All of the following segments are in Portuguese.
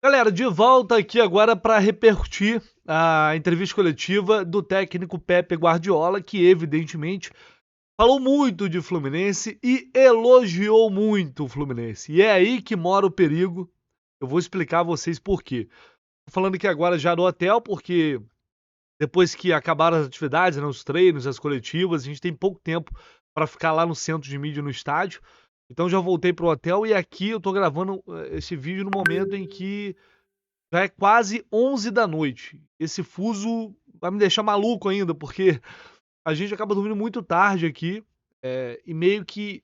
Galera, de volta aqui agora para repercutir a entrevista coletiva do técnico Pepe Guardiola, que evidentemente falou muito de Fluminense e elogiou muito o Fluminense. E é aí que mora o perigo. Eu vou explicar a vocês por quê. Tô falando aqui agora já no hotel, porque depois que acabaram as atividades, né, os treinos, as coletivas, a gente tem pouco tempo para ficar lá no centro de mídia no estádio. Então já voltei pro hotel e aqui eu tô gravando esse vídeo no momento em que já é quase 11 da noite. Esse fuso vai me deixar maluco ainda, porque a gente acaba dormindo muito tarde aqui, e meio que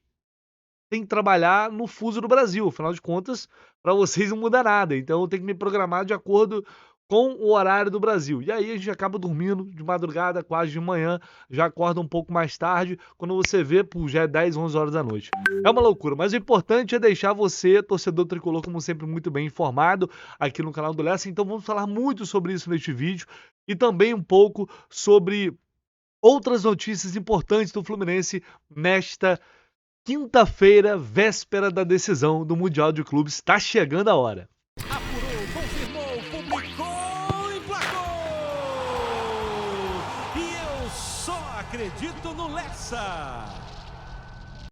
tem que trabalhar no fuso do Brasil. Afinal de contas, para vocês não muda nada. Então eu tenho que me programar de acordo com o horário do Brasil. E aí a gente acaba dormindo de madrugada, quase de manhã, já acorda um pouco mais tarde. Quando você vê, pô, já é 10, 11 horas da noite. É uma loucura, mas o importante é deixar você, torcedor tricolor, como sempre, muito bem informado aqui no canal do Lessa. Então vamos falar muito sobre isso neste vídeo e também um pouco sobre outras notícias importantes do Fluminense nesta quinta-feira, véspera da decisão do Mundial de Clubes. Está chegando a hora. Apurou, confirmou, publicou, emplacou! E eu só acredito no Lessa!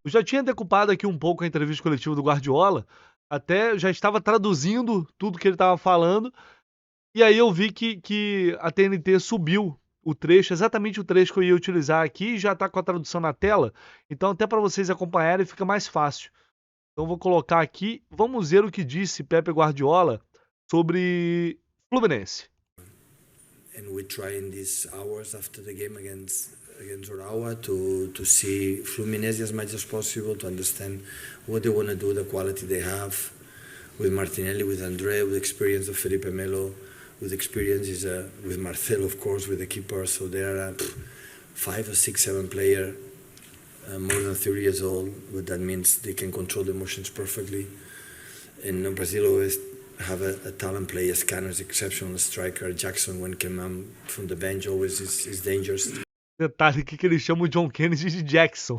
Eu já tinha decupado aqui um pouco a entrevista coletiva do Guardiola, até já estava traduzindo tudo que ele estava falando, e aí eu vi que a TNT subiu o trecho, exatamente o trecho que eu ia utilizar aqui, e já está com a tradução na tela, então até para vocês acompanharem fica mais fácil. Então vou colocar aqui, vamos ver o que disse Pepe Guardiola sobre Fluminense. And we try in these hours after the game against Urawa to see Fluminense as much as possible, to understand what they want to do, the quality they have with Martinelli, with André, with the experience of Felipe Melo, with experiences with Marcelo, of course, with the keeper. So there are 5 or 6, 7 players more than 30 years old, but that means they can control the emotions perfectly. And Brazil always have a talent player. Scanner is exceptional striker. Jackson, when came from the bench, always is dangerous. Detalhe aqui que eles chamam o John Kennedy de Jackson.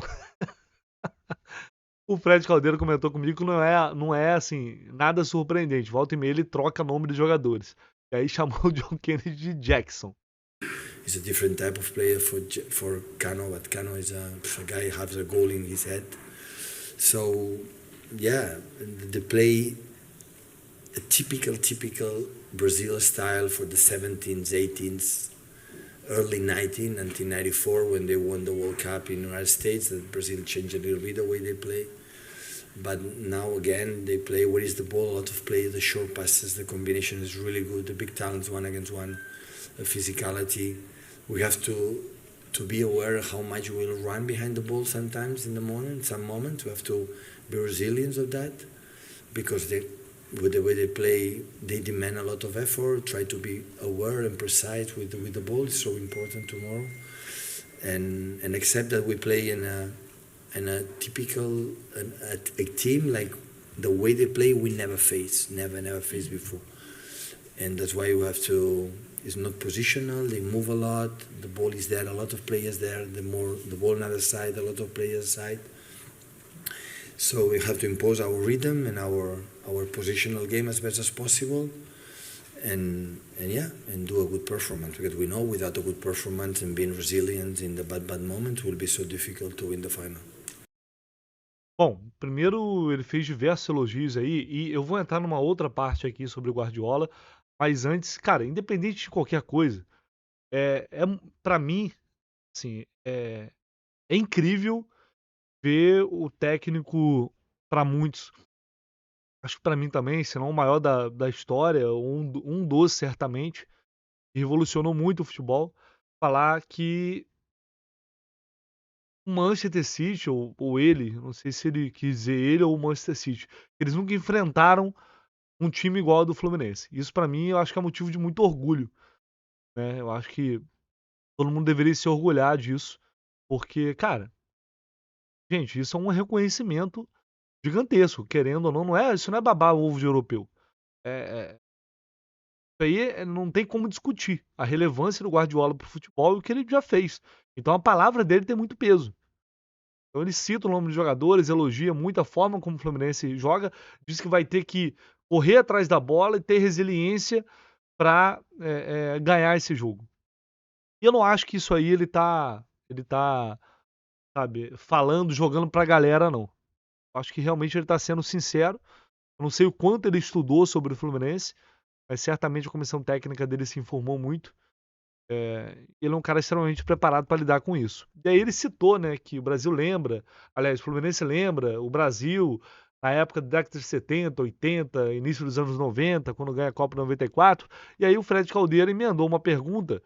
O Fred Caldeiro comentou comigo que não é assim, nada surpreendente. Volta e meia ele troca nome de jogadores. E aí chamou o John Kennedy de Jackson. He's a different type of player for Cano, but Cano is a guy who has a goal in his head. So, yeah, they play a typical Brazil style for the 17s, 18s, early 1994 when they won the World Cup in the United States. That Brazil changed a little bit the way they play. But now again, they play where is the ball, a lot of play, the short passes, the combination is really good, the big talents one against one, the physicality. We have to be aware of how much we'll run behind the ball sometimes in the morning, some moments. We have to be resilient of that because with the way they play, they demand a lot of effort, try to be aware and precise with the ball. It's so important tomorrow. And accept that we play in a typical a team like the way they play we never faced before. And that's why you have to, it's not positional, they move a lot, the ball is there, a lot of players there, the ball on the other side, a lot of players side. So we have to impose our rhythm and our positional game as best as possible, and do a good performance, because we know without a good performance and being resilient in the bad moment will be so difficult to win the final. Bom, primeiro ele fez diversos elogios aí, e eu vou entrar numa outra parte aqui sobre o Guardiola, mas antes, cara, independente de qualquer coisa, para mim, assim, é incrível ver o técnico, para muitos, acho que para mim também, se não o maior da história, um dos certamente, que revolucionou muito o futebol, falar que o Manchester City, ou ele, não sei se ele quis dizer ele ou o Manchester City, eles nunca enfrentaram um time igual ao do Fluminense. Isso para mim eu acho que é motivo de muito orgulho, né? Eu acho que todo mundo deveria se orgulhar disso, porque, cara, gente, isso é um reconhecimento gigantesco, querendo ou não, isso não é babar ovo de europeu. É, isso aí não tem como discutir a relevância do Guardiola pro futebol e o que ele já fez. Então a palavra dele tem muito peso. Então ele cita o nome dos jogadores, elogia muito a forma como o Fluminense joga, diz que vai ter que correr atrás da bola e ter resiliência para ganhar esse jogo. E eu não acho que isso aí ele tá, sabe, falando, jogando pra galera, não. Eu acho que realmente ele tá sendo sincero. Eu não sei o quanto ele estudou sobre o Fluminense, mas certamente a comissão técnica dele se informou muito. Ele é um cara extremamente preparado para lidar com isso. E aí ele citou, né, que o Brasil lembra, aliás, o Fluminense lembra, o Brasil, na época da década de 70, 80, início dos anos 90, quando ganha a Copa 94, e aí o Fred Caldeira emendou uma pergunta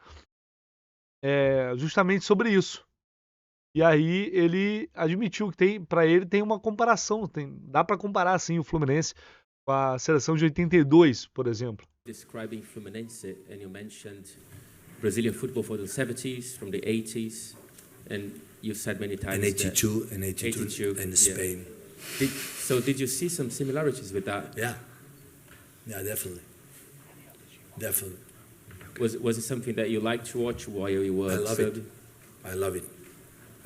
justamente sobre isso. E aí ele admitiu que para ele tem uma comparação, dá para comparar sim o Fluminense com a seleção de 82, por exemplo. Describing Fluminense, and you mentioned Brazilian football for the 70s, from the 80s, and you said many times And 82, and 82, and yeah. Spain. Did you see some similarities with that? Yeah, definitely. Definitely. Was it something that you liked to watch while you were? I love it. I love it.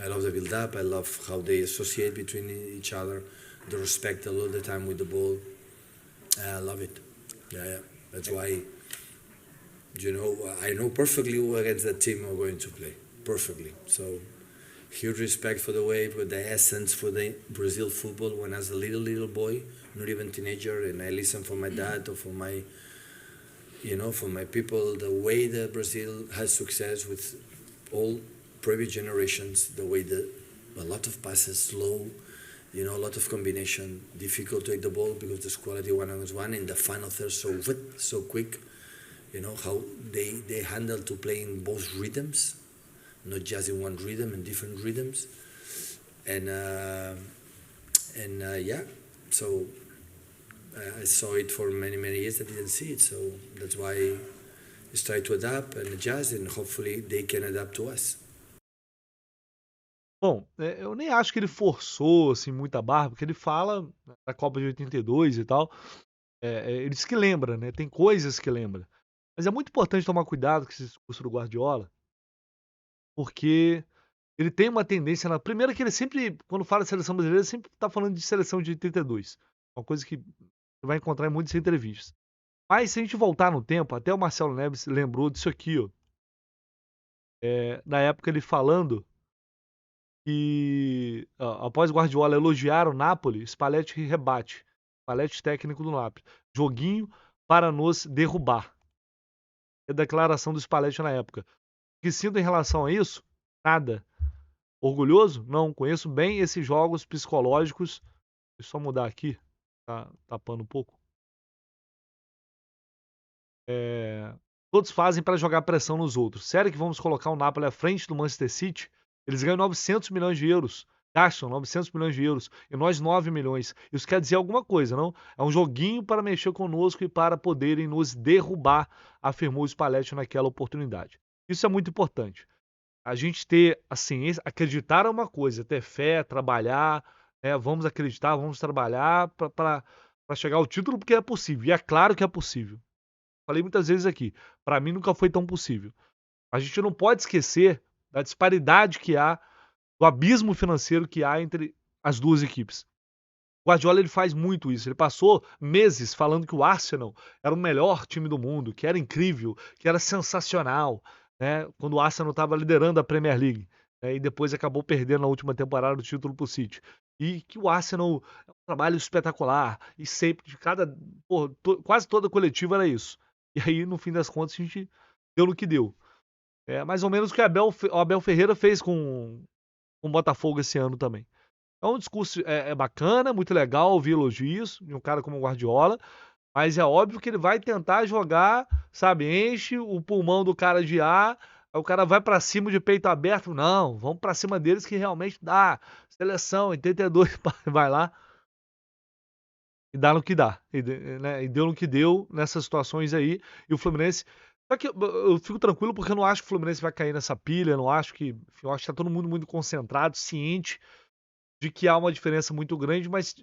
I love the build-up. I love how they associate between each other, the respect a lot of the time with the ball. I love it. Yeah. That's why, I know perfectly who against that team are going to play. Perfectly. So, huge respect for the way, for the essence, for the Brazil football. When I was a little boy, not even teenager, and I listened for my dad or for my, for my people, the way that Brazil has success with all previous generations, the way a lot of passes, slow, a lot of combination, difficult to take the ball because there's quality one-on-one, and the final third so quick, how they handle to play in both rhythms, not just in one rhythm, in different rhythms. So I saw it for many years. I didn't see it, so that's why it's try to adapt and adjust, and hopefully they can adapt to us. Bom, eu nem acho que ele forçou assim muita barra, porque ele fala da Copa de 82 e tal. Ele diz que lembra, né? Tem coisas que lembra. Mas é muito importante tomar cuidado com esse discurso do Guardiola, porque ele tem uma tendência primeiro que ele sempre, quando fala de seleção brasileira, sempre tá falando de seleção de 82. Uma coisa que você vai encontrar em muitas entrevistas. Mas se a gente voltar no tempo, até o Marcelo Neves lembrou disso aqui, ó. Na época ele falando que após Guardiola elogiar o Napoli, Spalletti rebate. Spalletti técnico do Napoli. Joguinho para nos derrubar. É a declaração do Spalletti na época. O que sinto em relação a isso? Nada. Orgulhoso? Não. Conheço bem esses jogos psicológicos. Deixa eu só mudar aqui. Tá tapando um pouco. Todos fazem para jogar pressão nos outros. Sério que vamos colocar o Napoli à frente do Manchester City? Eles ganham 900 milhões de euros. Gastam 900 milhões de euros. E nós 9 milhões. Isso quer dizer alguma coisa, não? É um joguinho para mexer conosco e para poderem nos derrubar, afirmou o Spalletti naquela oportunidade. Isso é muito importante. A gente ter a ciência, acreditar é uma coisa, ter fé, trabalhar, vamos acreditar, vamos trabalhar para chegar ao título, porque é possível. E é claro que é possível. Falei muitas vezes aqui. Para mim nunca foi tão possível. A gente não pode esquecer da disparidade que há, do abismo financeiro que há entre as duas equipes. O Guardiola ele faz muito isso. Ele passou meses falando que o Arsenal era o melhor time do mundo, que era incrível, que era sensacional, né? Quando o Arsenal estava liderando a Premier League, né? E depois acabou perdendo na última temporada o título para o City. E que o Arsenal é um trabalho espetacular e sempre, quase toda coletiva era isso. E aí, no fim das contas, a gente deu no que deu. Mais ou menos o que o Abel Ferreira fez com o Botafogo esse ano também. É um discurso bacana, muito legal ouvir elogios de um cara como o Guardiola, mas é óbvio que ele vai tentar jogar, sabe, enche o pulmão do cara de ar, aí o cara vai pra cima de peito aberto. Não, vamos pra cima deles que realmente dá. Seleção, 82, vai lá e dá no que dá. E deu no que deu nessas situações aí. E o Fluminense... Só que eu fico tranquilo porque eu não acho que o Fluminense vai cair nessa pilha, eu acho que tá todo mundo muito concentrado, ciente de que há uma diferença muito grande, mas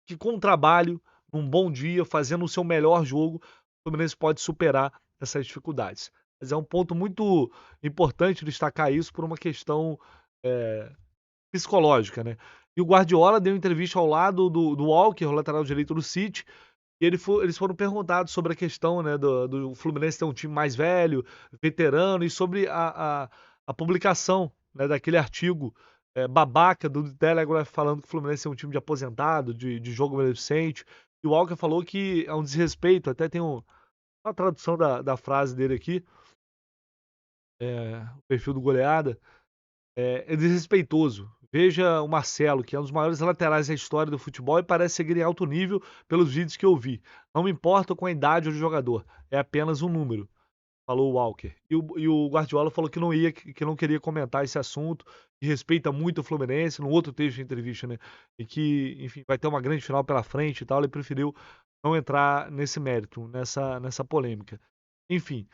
que com o trabalho, num bom dia, fazendo o seu melhor jogo, o Fluminense pode superar essas dificuldades. Mas é um ponto muito importante destacar isso por uma questão psicológica, né? E o Guardiola deu entrevista ao lado do Walker, o lateral direito do City, E eles foram perguntados sobre a questão, né, do Fluminense ter um time mais velho, veterano, e sobre a publicação, né, daquele artigo babaca do The Telegraph falando que o Fluminense é um time de aposentado, de jogo beneficente. E o Walker falou que é um desrespeito, até tem uma tradução da frase dele aqui, o perfil do Goleada, é desrespeitoso. Veja o Marcelo, que é um dos maiores laterais da história do futebol e parece seguir em alto nível pelos vídeos que eu vi. Não me importa com a idade do jogador, é apenas um número, falou o Walker. E o Guardiola falou que não queria comentar esse assunto, que respeita muito o Fluminense, num outro texto de entrevista, né? E que, enfim, vai ter uma grande final pela frente e tal, ele preferiu não entrar nesse mérito, nessa polêmica. Enfim,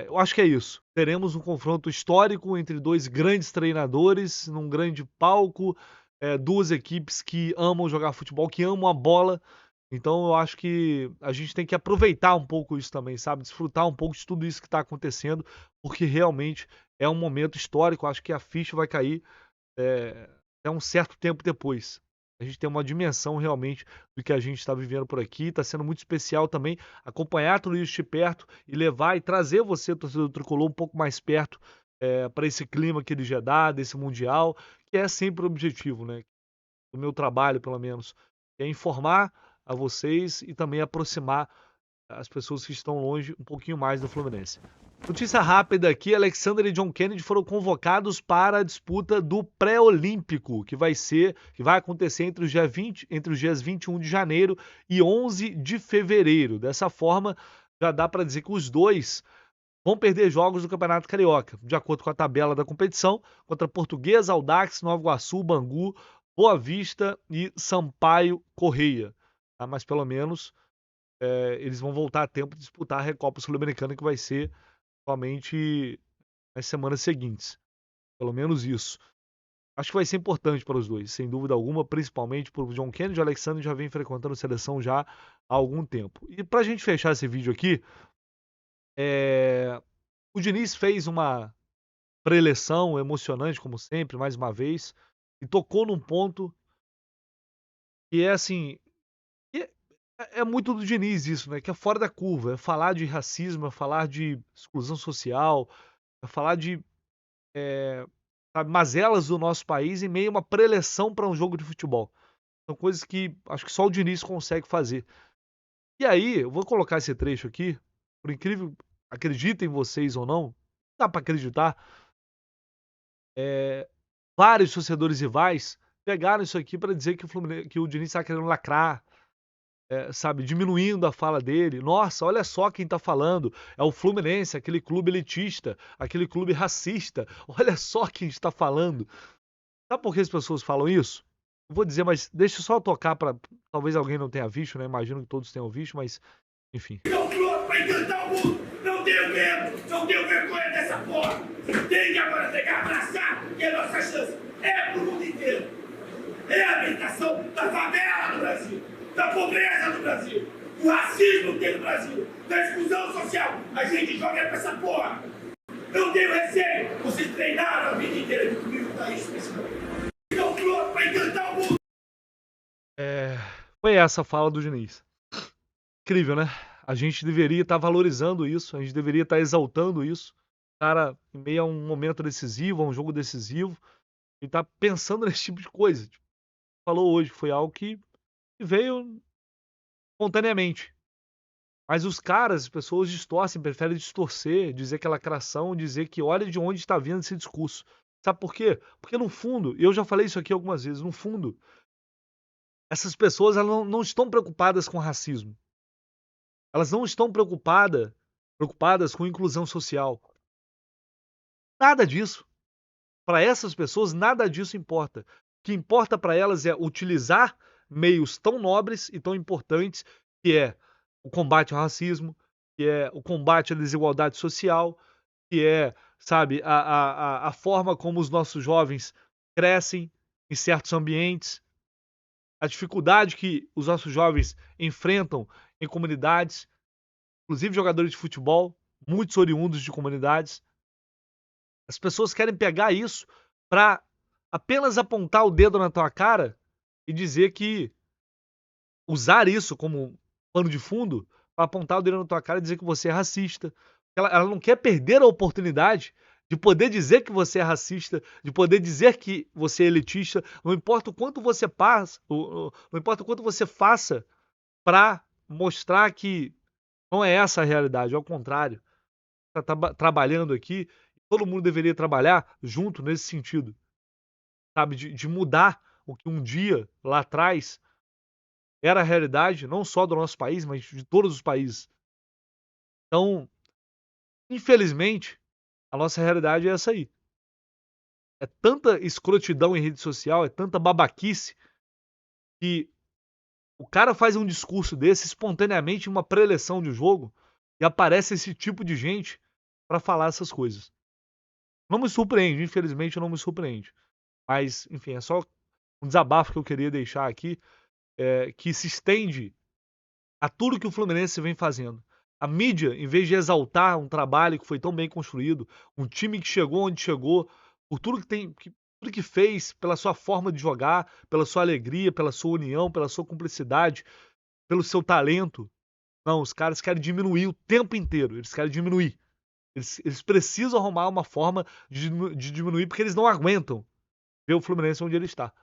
eu acho que é isso. Teremos um confronto histórico entre dois grandes treinadores, num grande palco, duas equipes que amam jogar futebol, que amam a bola. Então eu acho que a gente tem que aproveitar um pouco isso também, sabe? Desfrutar um pouco de tudo isso que está acontecendo, porque realmente é um momento histórico. Acho que a ficha vai cair até um certo tempo depois. A gente tem uma dimensão realmente do que a gente está vivendo por aqui. Está sendo muito especial também acompanhar tudo isso de perto e levar e trazer você, torcedor tricolor, um pouco mais perto para esse clima que ele já dá, desse Mundial, que é sempre o objetivo, né? Do meu trabalho, pelo menos, é informar a vocês e também aproximar as pessoas que estão longe um pouquinho mais do Fluminense. Notícia rápida aqui, Alexander e John Kennedy foram convocados para a disputa do pré-olímpico, que vai acontecer entre os dias 21 de janeiro e 11 de fevereiro. Dessa forma, já dá para dizer que os dois vão perder jogos do Campeonato Carioca, de acordo com a tabela da competição, contra Portuguesa, Audax, Nova Iguaçu, Bangu, Boa Vista e Sampaio Correia. Tá? Mas pelo menos eles vão voltar a tempo de disputar a Recopa Sul-Americana, que vai ser somente nas semanas seguintes. Pelo menos isso. Acho que vai ser importante para os dois, sem dúvida alguma, principalmente por John Kennedy. O Alexandre já vem frequentando a seleção já há algum tempo. E para a gente fechar esse vídeo aqui, o Diniz fez uma pré-eleição emocionante, como sempre, mais uma vez, e tocou num ponto que é assim, é muito do Diniz isso, né? Que é fora da curva. É falar de racismo, é falar de exclusão social, é falar de sabe, mazelas do nosso país em meio a uma preleção para um jogo de futebol. São coisas que acho que só o Diniz consegue fazer. E aí, eu vou colocar esse trecho aqui, por incrível, acreditem vocês ou não, dá para acreditar, vários torcedores rivais pegaram isso aqui para dizer que o Diniz está querendo lacrar, sabe, diminuindo a fala dele. Nossa, olha só quem tá falando. É o Fluminense, aquele clube elitista, aquele clube racista. Olha só quem está falando. Sabe por que as pessoas falam isso? Eu vou dizer, mas deixa eu só tocar para talvez alguém não tenha visto, né? Imagino que todos tenham visto, mas enfim. Vai encantar o mundo! Não tenho medo! Não tenho vergonha dessa porra! Tem que agora pegar, abraçar, que a nossa chance é pro mundo inteiro! É a habitação da favela do Brasil, da pobreza do Brasil, do racismo que tem no Brasil, da exclusão social. A gente joga pra essa porra! Não tenho receio! Vocês treinaram a vida inteira comigo pra isso, principalmente. Não pronto pra encantar o mundo! Foi essa a fala do Diniz. Incrível, né? A gente deveria estar valorizando isso, a gente deveria estar exaltando isso. Cara, em meio a um momento decisivo, a um jogo decisivo, e tá pensando nesse tipo de coisa. Tipo, falou hoje, foi algo que veio espontaneamente. Mas os caras, as pessoas distorcem, preferem distorcer, dizer que é lacração, dizer que olha de onde está vindo esse discurso. Sabe por quê? Porque no fundo, eu já falei isso aqui algumas vezes, no fundo, essas pessoas elas não estão preocupadas com racismo. Elas não estão preocupadas com inclusão social. Nada disso. Para essas pessoas, nada disso importa. O que importa para elas é utilizar meios tão nobres e tão importantes, que é o combate ao racismo, que é o combate à desigualdade social, que é, sabe, a forma como os nossos jovens crescem em certos ambientes, a dificuldade que os nossos jovens enfrentam em comunidades, inclusive jogadores de futebol, muitos oriundos de comunidades. As pessoas querem pegar isso para apenas apontar o dedo na tua cara e dizer que usar isso como pano de fundo para apontar o dedo na tua cara e dizer que você é racista. Ela não quer perder a oportunidade de poder dizer que você é racista, de poder dizer que você é elitista, não importa o quanto você passa, não importa o quanto você faça para mostrar que não é essa a realidade, ao contrário. Está trabalhando aqui, todo mundo deveria trabalhar junto nesse sentido, sabe? De mudar o que um dia, lá atrás, era a realidade, não só do nosso país, mas de todos os países. Então, infelizmente, a nossa realidade é essa aí. É tanta escrotidão em rede social, é tanta babaquice, que o cara faz um discurso desse espontaneamente em uma pré-eleição de jogo e aparece esse tipo de gente para falar essas coisas. Não me surpreende, infelizmente não me surpreende. Mas, enfim, é só um desabafo que eu queria deixar aqui, que se estende a tudo que o Fluminense vem fazendo. A mídia, em vez de exaltar um trabalho que foi tão bem construído, um time que chegou onde chegou, por tudo tudo que fez, pela sua forma de jogar, pela sua alegria, pela sua união, pela sua cumplicidade, pelo seu talento. Não, os caras querem diminuir o tempo inteiro. Eles querem diminuir. Eles precisam arrumar uma forma de diminuir porque eles não aguentam ver o Fluminense onde ele está.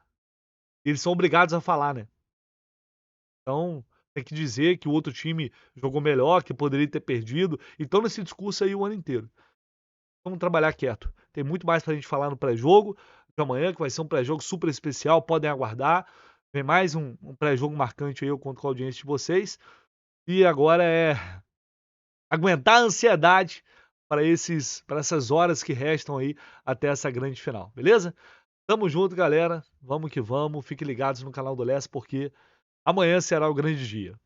Eles são obrigados a falar, né? Então, tem que dizer que o outro time jogou melhor, que poderia ter perdido. Então, nesse discurso aí o ano inteiro. Vamos trabalhar quieto. Tem muito mais pra gente falar no pré-jogo de amanhã, que vai ser um pré-jogo super especial. Podem aguardar. Vem mais um pré-jogo marcante aí, eu conto com a audiência de vocês. E agora é aguentar a ansiedade para essas horas que restam aí até essa grande final, beleza? Tamo junto, galera. Vamos que vamos. Fiquem ligados no canal do Leste, porque amanhã será o grande dia.